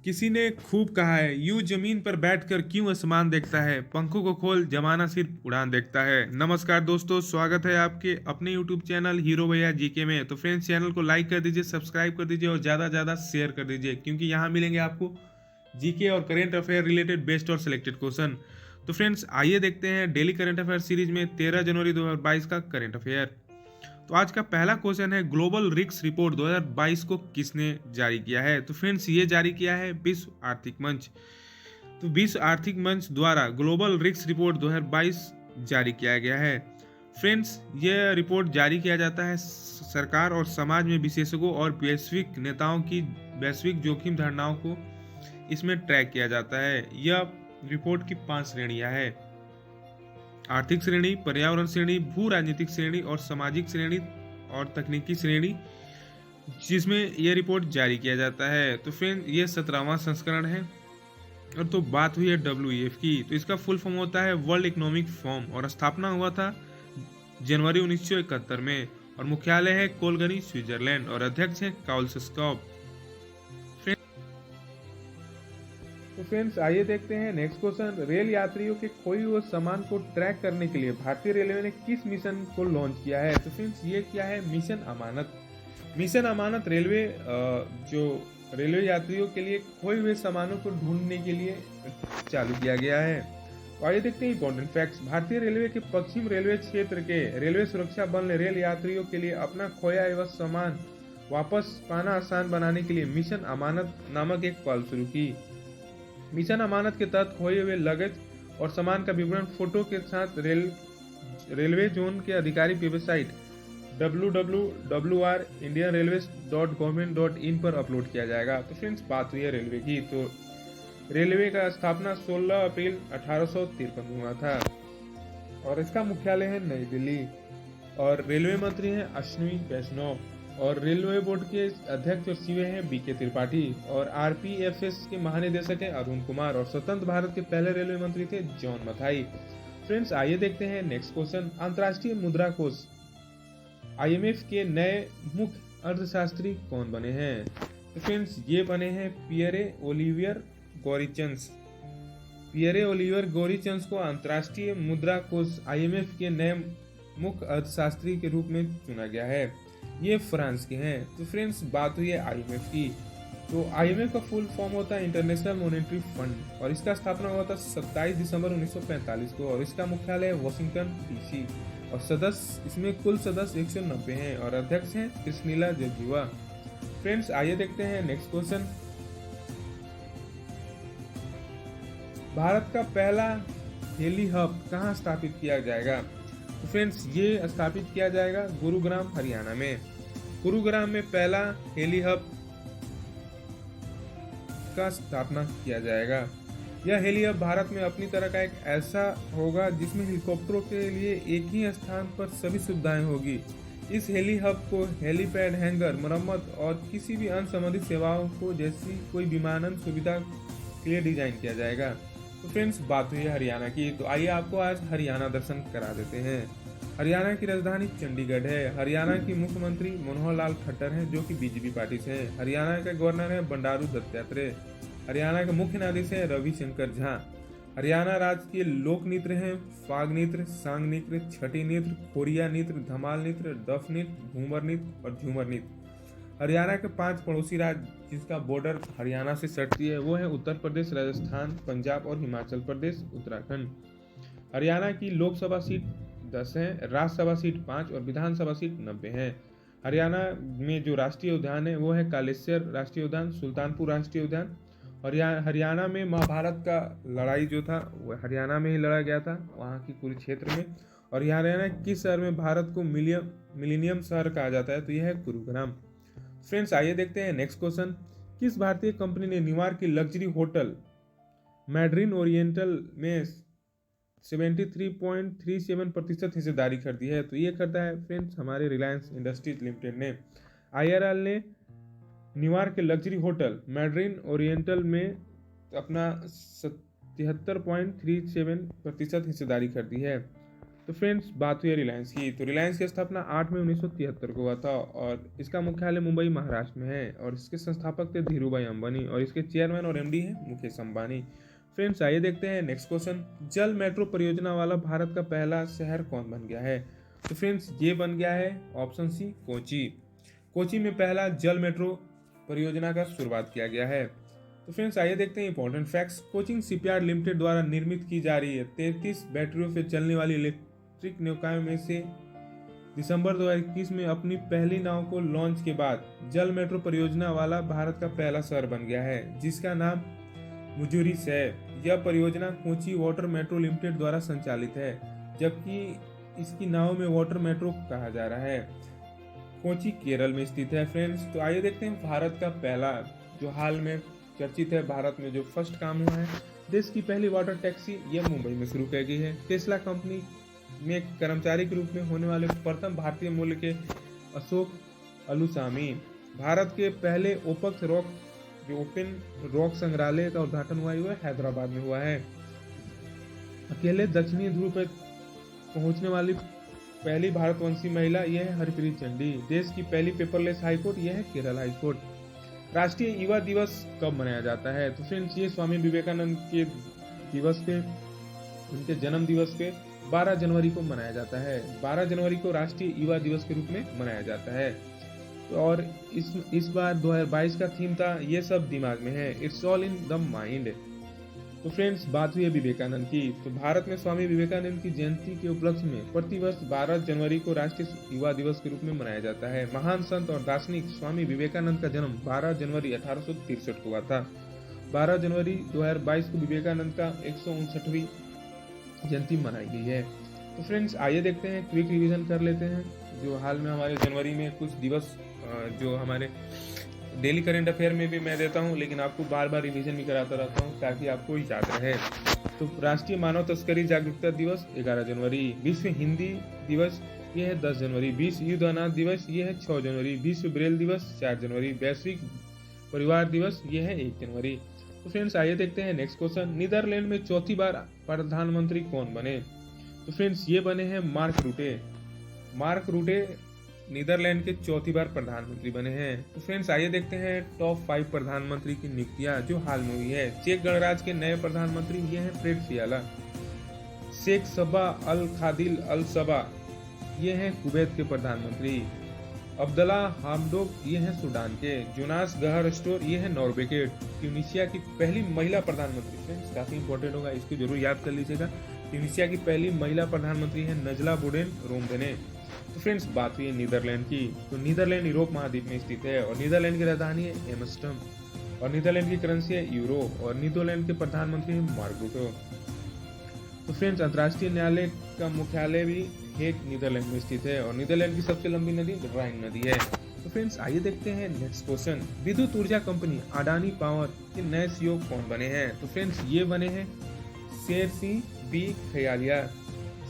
किसी ने खूब कहा है, यूं जमीन पर बैठकर क्यों आसमान देखता है, पंखों को खोल जमाना सिर्फ उड़ान देखता है। नमस्कार दोस्तों, स्वागत है आपके अपने यूट्यूब चैनल हीरो भैया जीके में। तो फ्रेंड्स, चैनल को लाइक कर दीजिए, सब्सक्राइब कर दीजिए और ज़्यादा से ज़्यादा शेयर कर दीजिए, क्योंकि यहाँ मिलेंगे आपको जीके और करेंट अफेयर रिलेटेड बेस्ट और सिलेक्टेड क्वेश्चन। तो फ्रेंड्स, आइए देखते हैं डेली करंट अफेयर सीरीज में 13 जनवरी 2022 का करंट अफेयर। तो आज का पहला क्वेश्चन है, ग्लोबल रिस्क रिपोर्ट 2022 को किसने जारी किया है। तो फ्रेंड्स, ये जारी किया है विश्व आर्थिक मंच। तो विश्व आर्थिक मंच द्वारा ग्लोबल रिस्क रिपोर्ट 2022 जारी किया गया है। फ्रेंड्स, ये रिपोर्ट जारी किया जाता है सरकार और समाज में विशेषज्ञों और वैश्विक नेताओं की वैश्विक जोखिम धारणाओं को इसमें ट्रैक किया जाता है। यह रिपोर्ट की 5 श्रेणियां हैं: आर्थिक श्रेणी, पर्यावरण श्रेणी, भू राजनीतिक श्रेणी और सामाजिक श्रेणी और तकनीकी श्रेणी, जिसमें यह रिपोर्ट जारी किया जाता है। तो फ्रेंड, ये 17वां संस्करण है। और तो बात हुई है WEF की, तो इसका फुल फॉर्म होता है वर्ल्ड इकोनॉमिक फोरम और स्थापना हुआ था जनवरी 1971 में और मुख्यालय है कोलगनी, स्विट्जरलैंड और अध्यक्ष है काउल स्कॉप। तो फ्रेंड्स, आइए देखते हैं नेक्स्ट क्वेश्चन। रेल यात्रियों के खोए हुए सामान को ट्रैक करने के लिए भारतीय रेलवे ने किस मिशन को लॉन्च किया है। तो फ्रेंड्स, ये क्या है? मिशन अमानत। मिशन अमानत रेलवे जो रेलवे यात्रियों के लिए खोए हुए सामानों को ढूंढने के लिए चालू किया गया है। तो आइए देखते हैं इंपॉर्टेंट फैक्ट्स। भारतीय रेलवे के पश्चिम रेलवे क्षेत्र के रेलवे सुरक्षा बल ने रेल यात्रियों के लिए अपना खोया हुआ सामान वापस पाना आसान बनाने के लिए मिशन अमानत नामक एक पहल शुरू की। मिशन अमानत के तहत खोए हुए लगेज और सामान का विवरण फोटो के साथ रेलवे जोन के आधिकारिक वेबसाइट www.indianrailways.government.in पर अपलोड किया जाएगा। तो फ्रेंड्स, बात हुई है रेलवे की, तो रेलवे का स्थापना 16 अप्रैल 1853 में हुआ था और इसका मुख्यालय है नई दिल्ली और रेलवे मंत्री हैं अश्विनी वैष्णव और रेलवे बोर्ड के अध्यक्ष और सीईओ हैं BK त्रिपाठी और RPFS के महानिदेशक हैं अरुण कुमार और स्वतंत्र भारत के पहले रेलवे मंत्री थे जॉन मथाई। फ्रेंड्स, आइए देखते हैं नेक्स्ट क्वेश्चन। अंतर्राष्ट्रीय मुद्रा कोष IMF के नए मुख्य अर्थशास्त्री कौन बने हैं। तो फ्रेंड्स, ये बने हैं पियरे ओलिवियर गॉरिचंस। पियरे ओलिवियर गॉरिचंस को अंतर्राष्ट्रीय मुद्रा कोष IMF के नए मुख्य अर्थशास्त्री के रूप में चुना गया है। ये फ्रांस के हैं। तो फ्रेंड्स, बात हुई है IMF की, तो IMF का फुल फॉर्म होता है इंटरनेशनल मॉनेटरी फंड और इसका स्थापना हुआ था 27 दिसंबर 1945 को और इसका मुख्यालय है वॉशिंगटन DC और सदस्य इसमें कुल सदस्य 190 हैं और अध्यक्ष हैं कृष्णिला जर्जिवा। फ्रेंड्स, आइए देखते हैं नेक्स्ट क्वेश्चन। भारत का पहला हेली हब कहाँ स्थापित किया जाएगा। तो फ्रेंड्स, ये स्थापित किया जाएगा गुरुग्राम, हरियाणा में। गुरुग्राम में पहला हेली हब का स्थापना किया जाएगा। यह हेली हब भारत में अपनी तरह का एक ऐसा होगा जिसमें हेलीकॉप्टरों के लिए एक ही स्थान पर सभी सुविधाएं होगी। इस हेली हब को हेलीपैड, हैंगर, मरम्मत और किसी भी अन्य संबंधित सेवाओं को जैसी कोई विमानन सुविधा के लिए डिजाइन किया जाएगा। तो फ्रेंड्स, बात हुई है हरियाणा की, तो आइए आपको आज हरियाणा दर्शन करा देते हैं। हरियाणा की राजधानी चंडीगढ़ है। हरियाणा की मुख्यमंत्री मनोहर लाल खट्टर हैं, जो कि BJP पार्टी से हैं। हरियाणा के गवर्नर हैं बंडारू दत्तात्रेय। हरियाणा के मुख्य न्यायाधीश हैं रविशंकर झा। हरियाणा राज्य के लोक नृत्य हैं फाग नृत्य, सांग नृत्य, छठी नृत्य, खोरिया नृत्य, धमाल नृत्य, डफ नृत्य, घूमर नृत्य और झूमर नृत्य। हरियाणा के 5 पड़ोसी राज्य जिसका बॉर्डर हरियाणा से सटती है वो है उत्तर प्रदेश, राजस्थान, पंजाब और हिमाचल प्रदेश, उत्तराखंड। हरियाणा की लोकसभा सीट 10 है, राज्यसभा सीट 5 और विधानसभा सीट 90 है। हरियाणा में जो राष्ट्रीय उद्यान है वो है कालेश्वर राष्ट्रीय उद्यान, सुल्तानपुर राष्ट्रीय उद्यान। और हरियाणा में महाभारत का लड़ाई जो था वो हरियाणा में ही लड़ा गया था, वहाँ की पूरी क्षेत्र में। और हरियाणा किस शहर में भारत को मिलीनियम शहर कहा जाता है, तो यह है गुरुग्राम। फ्रेंड्स, आइए देखते हैं नेक्स्ट क्वेश्चन। किस भारतीय कंपनी ने न्यूयॉर्क की लग्जरी होटल मैड्रिन ओरिएंटल में 73.37% हिस्सेदारी खरीदी है। तो ये करता है फ्रेंड्स हमारे रिलायंस इंडस्ट्रीज लिमिटेड ने। IRL ने न्यूयॉर्क के लग्जरी होटल मैड्रिन ओरिएंटल में अपना 77.37% हिस्सेदारी खरीदी है। तो फ्रेंड्स बात हुई रिलायंस की, तो रिलायंस की स्थापना 8 मई 1973 को हुआ था और इसका मुख्यालय मुंबई महाराष्ट्र में है और इसके संस्थापक थे धीरूभाई अंबानी और इसके चेयरमैन और एमडी हैं मुकेश अंबानी। फ्रेंड्स आइए देखते हैं नेक्स्ट क्वेश्चन, जल मेट्रो परियोजना वाला भारत का पहला शहर कौन बन गया है? तो फ्रेंड्स ये बन गया है ऑप्शन सी कोची। कोची में पहला जल मेट्रो परियोजना का शुरुआत किया गया है। तो फ्रेंड्स आइए देखते हैं important facts, coaching shipyard limited द्वारा निर्मित की जा रही है 33 बैटरियों से चलने वाली इलेक्ट्रिक नौकाओं में से दिसंबर 2021 में अपनी पहली नाव को लॉन्च के बाद जल मेट्रो परियोजना वाला भारत का पहला शहर बन गया है जिसका नाम मुजुरिस है। यह परियोजना कोची वाटर मेट्रो लिमिटेड द्वारा संचालित है जबकि इसकी नाव में वाटर मेट्रो कहा जा रहा है। कोची केरल में स्थित है। फ्रेंड्स तो आइए देखते हैं भारत का पहला जो हाल में चर्चित है, भारत में जो फर्स्ट काम हुआ है, देश की पहली वाटर टैक्सी यह मुंबई में शुरू की गई है। टेस्ला कंपनी में कर्मचारी के रूप में होने वाले प्रथम भारतीय मूल के अशोक अलुसामी। भारत के पहले ओपन रॉक संग्रहालय का उद्घाटन हुआ है हैदराबाद में हुआ है। अकेले दक्षिणी ध्रुव पर पहुंचने वाली पहली भारतवंशी महिला यह है हरप्रीत चंडी। देश की पहली पेपरलेस हाईकोर्ट यह है केरल हाईकोर्ट। राष्ट्रीय युवा दिवस कब मनाया जाता है? तो फ्रेंड्स ये स्वामी विवेकानंद के दिवस पे, उनके जन्म दिवस पे 12 जनवरी को मनाया जाता है। 12 जनवरी को राष्ट्रीय युवा दिवस के रूप में मनाया जाता है। और इस बार 2022 का थीम था ये सब दिमाग में है, it's all in the mind. तो फ्रेंड्स बात हुई है विवेकानंद की, तो भारत में स्वामी विवेकानंद की जयंती के उपलक्ष्य में प्रतिवर्ष 12 जनवरी को राष्ट्रीय युवा दिवस के रूप में मनाया जाता है। महान संत और दार्शनिक स्वामी विवेकानंद का जन्म 12 जनवरी 1863 को हुआ था। 12 जनवरी 2022 को विवेकानंद का 159वीं जयंती मनाई गई है। तो फ्रेंड्स आइए देखते हैं, क्विक रिवीजन कर लेते हैं जो हाल में हमारे जनवरी में कुछ दिवस जो हमारे डेली करेंट अफेयर में भी मैं देता हूं, लेकिन आपको बार बार रिवीजन भी कराता रहता हूं ताकि आपको याद रहे। तो राष्ट्रीय मानव तस्करी जागरूकता दिवस 11 जनवरी, विश्व हिंदी दिवस ये है 10 जनवरी, विश्व युद्ध अनाथ दिवस ये है 6 जनवरी, विश्व ब्रेल दिवस 4 जनवरी, वैश्विक परिवार दिवस ये है 1 जनवरी। तो फ्रेंड्स आइए देखते हैं नेक्स्ट क्वेश्चन, नीदरलैंड में चौथी बार प्रधानमंत्री कौन बने? तो फ्रेंड्स ये बने हैं Mark Rutte. Mark Rutte Netherland के चौथी बार प्रधानमंत्री बने हैं। तो फ्रेंड्स आइए देखते हैं टॉप 5 प्रधानमंत्री की नियुक्तियां जो हाल में हुई है। चेक गणराज्य के नए प्रधानमंत्री ये हैं फ्रेड फियाला। शेख सबा अल खादिल अल सबा ये हैं कुवैत के प्रधानमंत्री। अब्दुल्ला हामडोक ये हैं सूडान के। जोनास गहर स्टोर ये हैं नॉर्वे के। ट्यूनिशिया की पहली महिला प्रधानमंत्री, फ्रेंड्स काफी इंपॉर्टेंट होगा, इसको जरूर याद कर लीजिएगा। ट्यूनिशिया की पहली महिला प्रधानमंत्री है नजला बुडेन रोमदेने। तो फ्रेंड्स बात हुई है नीदरलैंड की, तो नीदरलैंड यूरोप महाद्वीप में स्थित है और नीदरलैंड की राजधानी है एम्स्टर्डम और नीदरलैंड की करेंसी है यूरो और नीदरलैंड के प्रधानमंत्री है मार्क रूटे। तो फ्रेंड्स अंतर्राष्ट्रीय न्यायालय का मुख्यालय भी हेग नीदरलैंड में स्थित है और नीदरलैंड की सबसे लंबी नदी राइन नदी है। तो फ्रेंड्स आइए देखते हैं नेक्स्ट क्वेश्चन, विद्युत ऊर्जा कंपनी अडानी पावर के नए सीईओ कौन बने हैं? तो फ्रेंड्स ये बने हैं शेर सिंह बी खयालिया।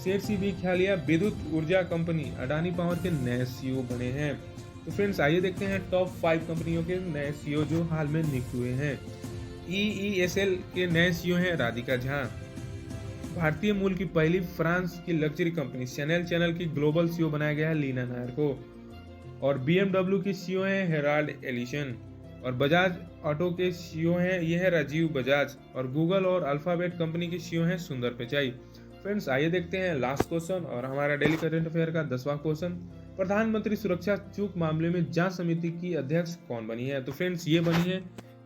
शेर सिंह बी खयालिया विद्युत ऊर्जा कंपनी अडानी पावर के नए सीईओ बने हैं। तो फ्रेंड्स आइए देखते हैं टॉप 5 कंपनियों के नए सीईओ जो हाल में नियुक्त हुए हैं। EESL के नए सीईओ हैं राधिका झा। भारतीय मूल की पहली फ्रांस की लग्जरी कंपनी चैनल की ग्लोबल सीईओ बनाया गया है लीना नायर को। और BMW की सीईओ हैं हेराल्ड एलिसन और बजाज ऑटो के सीईओ हैं ये है राजीव बजाज और गूगल और अल्फाबेट कंपनी के सीईओ हैं सुंदर पिचाई। फ्रेंड्स आइए देखते हैं लास्ट क्वेश्चन और हमारा डेली करंट अफेयर का 10वां क्वेश्चन, प्रधानमंत्री सुरक्षा चूक मामले में जांच समिति की अध्यक्ष कौन बनी है? तो फ्रेंड्स ये बनी है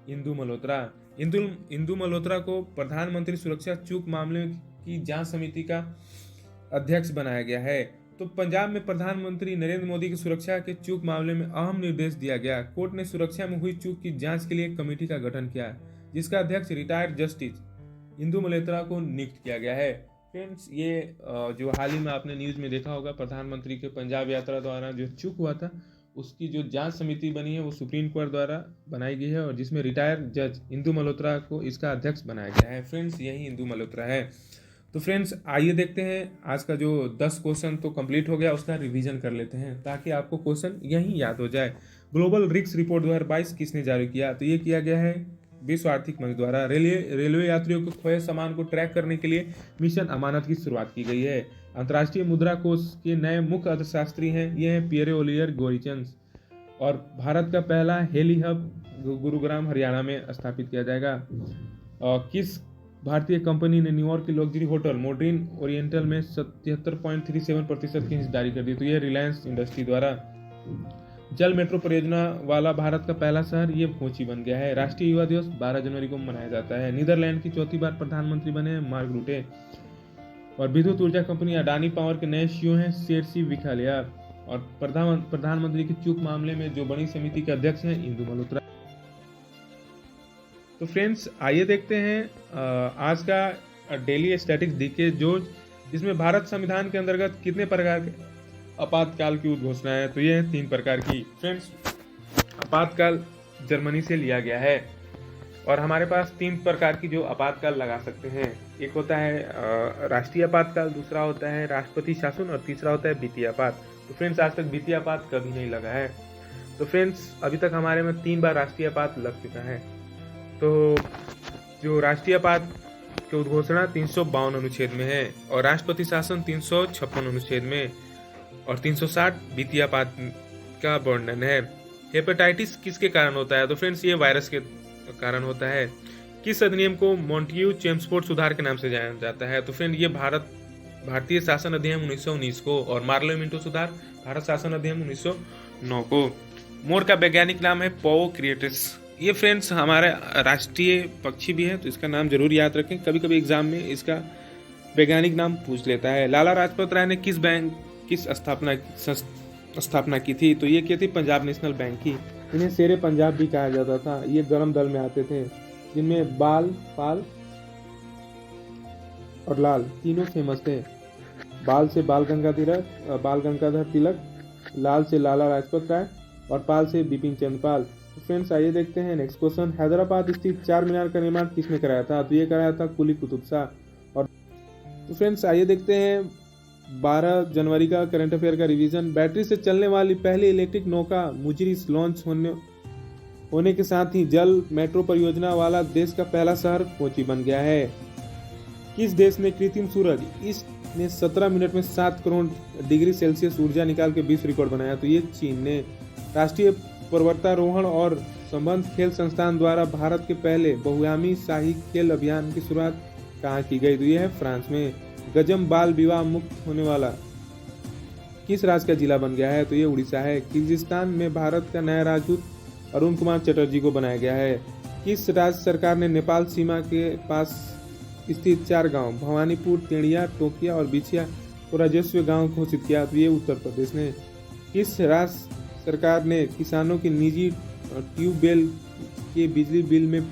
इंदु मल्होत्रा। इंदु मल्होत्रा को प्रधानमंत्री सुरक्षा चूक मामले की जांच समिति का अध्यक्ष बनाया गया है। तो पंजाब में प्रधानमंत्री नरेंद्र मोदी की सुरक्षा के चूक मामले में अहम निर्देश दिया गया। कोर्ट ने सुरक्षा में हुई चूक की जांच के लिए एक कमेटी का गठन किया जिसका अध्यक्ष रिटायर्ड जस्टिस इंदु मल्होत्रा को नियुक्त किया गया है। फ्रेंड्स ये जो हाल ही में आपने न्यूज में देखा होगा, प्रधानमंत्री के पंजाब यात्रा द्वारा जो चूक हुआ था उसकी जो जांच समिति बनी है वो सुप्रीम कोर्ट द्वारा बनाई गई है और जिसमें रिटायर्ड जज इंदु मल्होत्रा को इसका अध्यक्ष बनाया गया है। फ्रेंड्स यही इंदु मल्होत्रा है। तो फ्रेंड्स आइए देखते हैं आज का जो 10 क्वेश्चन तो कंप्लीट हो गया, उसका रिवीजन कर लेते हैं ताकि आपको क्वेश्चन यही याद हो जाए। ग्लोबल रिस्क रिपोर्ट 2022 किसने जारी किया? तो ये किया गया है विश्व आर्थिक मंच द्वारा। रेलवे यात्रियों को खोए सामान को ट्रैक करने के लिए मिशन अमानत की शुरुआत की गई है। अंतर्राष्ट्रीय मुद्रा कोष के नए मुख्य अर्थशास्त्री हैं, ये हैं पियरे ओलियर गोरिचंस। और भारत का पहला हेली हब गुरुग्राम हरियाणा में स्थापित किया जाएगा। और किस भारतीय कंपनी ने न्यूयॉर्क के लग्जरी होटल मोड्रिन ओरिएंटल में 77.37% की हिस्सेदारी कर दी? तो यह रिलायंस इंडस्ट्री द्वारा। जल मेट्रो परियोजना वाला भारत का पहला शहर ये कोची बन गया है। राष्ट्रीय युवा दिवस 12 जनवरी को मनाया जाता है। नीदरलैंड की चौथी बार प्रधानमंत्री बने हैं मार्क रूटे। और विद्युत ऊर्जा कंपनी अडानी पावर के नए सीईओ हैं शेरसी विखालिया। और प्रधानमंत्री की चूक मामले में जो बड़ी समिति के अध्यक्ष हैं इंदु मल्होत्रा। तो फ्रेंड्स आइए देखते हैं आज का डेली स्टैटिक्स डीके जो जिसमें भारत संविधान के अंतर्गत कितने प्रकार के आपातकाल की उद्घोषणा है। तो ये है 3 प्रकार की। फ्रेंड्स आपातकाल जर्मनी से लिया गया है और हमारे पास 3 प्रकार की जो आपातकाल लगा सकते हैं। एक होता है राष्ट्रीय आपातकाल, दूसरा होता है राष्ट्रपति शासन और तीसरा होता है वित्तीय आपात। तो फ्रेंड्स आज तक वित्तीय आपात कभी नहीं लगा है। तो फ्रेंड्स अभी तक हमारे में 3 बार राष्ट्रीय आपात लग चुका है। तो जो राष्ट्रीय आपात की उद्घोषणा 352 अनुच्छेद में है और राष्ट्रपति शासन 356 अनुच्छेद में और 360 वित्तीय आपात का वर्णन है। हेपेटाइटिस किसके कारण होता है? तो फ्रेंड्स ये वायरस के कारण होता है। किस अधिनियम को मॉन्टेग्यू चेम्सफोर्ड सुधार के नाम से जाना जाता है? तो फ्रेंड ये भारतीय शासन अधिनियम 1919 को और मार्लो मिंटो सुधार भारत शासन अधिनियम 1909 को। मोर का वैज्ञानिक नाम है पोओ क्रिएटिस। ये फ्रेंड्स हमारे राष्ट्रीय पक्षी भी है तो इसका नाम जरूर याद रखें, कभी कभी एग्जाम में इसका वैज्ञानिक नाम पूछ लेता है। लाला लाजपत राय ने किस बैंक की स्थापना की थी? तो ये की थी पंजाब नेशनल बैंक की। इन्हें शेरे पंजाब भी कहा जाता था। ये गरम दल में आते थे जिनमें बाल, पाल और लाल तीनों फेमस थे। बाल से बाल गंगाधर तिलक, लाल से लाला लाजपत राय और पाल से बिपिन चंद्र पाल। तो फ्रेंड्स आइए देखते हैं नेक्स्ट क्वेश्चन। हैदराबाद स्थित 4 मीनार का निर्माण किसने कराया था? तो ये कराया था कुली कुतुब शाह। और तो फ्रेंड्स आइए देखते हैं 12 जनवरी का करंट अफेयर का रिवीजन। बैटरी से चलने वाली पहली इलेक्ट्रिक नौका मुजिरिस लॉन्च होने के साथ ही जल मेट्रो परियोजना वाला देश का पहला शहर कोची बन गया है। किस देश ने कृत्रिम सूरज इसने 17 मिनट में 7 करोड़ डिग्री सेल्सियस ऊर्जा निकाल के विश्व रिकॉर्ड बनाया? तो ये चीन ने। राष्ट्रीय पर्वतारोहण और संबंध खेल संस्थान द्वारा भारत के पहले बहुआयामी शाही खेल अभियान की शुरुआत कहाँ की गई? तो ये है फ्रांस में। गजम बाल विवाह मुक्त होने वाला किस राज्य का जिला बन गया है? तो ये उड़ीसा है। किर्गिस्तान में भारत का नया राजदूत अरुण कुमार चटर्जी को बनाया गया है। किस राज्य सरकार ने नेपाल सीमा के पास स्थित 4 गांव भवानीपुर, टेणिया, टोकिया और बिछिया को राजस्व गांव घोषित किया? तो ये उत्तर प्रदेश ने। किस राज्य सरकार ने किसानों की निजी ट्यूबवेल के बिजली बिल में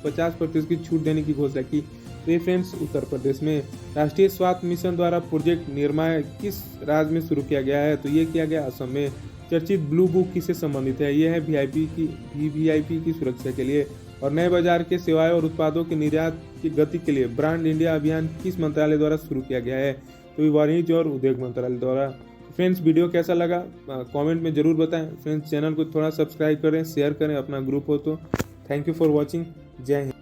50% की छूट देने की घोषणा की? तो ये फ्रेंड्स उत्तर प्रदेश में। राष्ट्रीय स्वास्थ्य मिशन द्वारा प्रोजेक्ट निर्माण किस राज्य में शुरू किया गया है? तो ये किया गया असम में। चर्चित ब्लू बुक किससे संबंधित है? ये है वीवीआईपी की सुरक्षा के लिए। और नए बाजार के सेवाएं और उत्पादों के निर्यात की गति के लिए ब्रांड इंडिया अभियान किस मंत्रालय द्वारा शुरू किया गया है? तो वाणिज्य और उद्योग मंत्रालय द्वारा। फ्रेंड्स वीडियो कैसा लगा कमेंट में जरूर बताएं। फ्रेंड्स चैनल को थोड़ा सब्सक्राइब करें, शेयर करें, अपना ग्रुप हो तो। Thank you for watching. जय हिंद।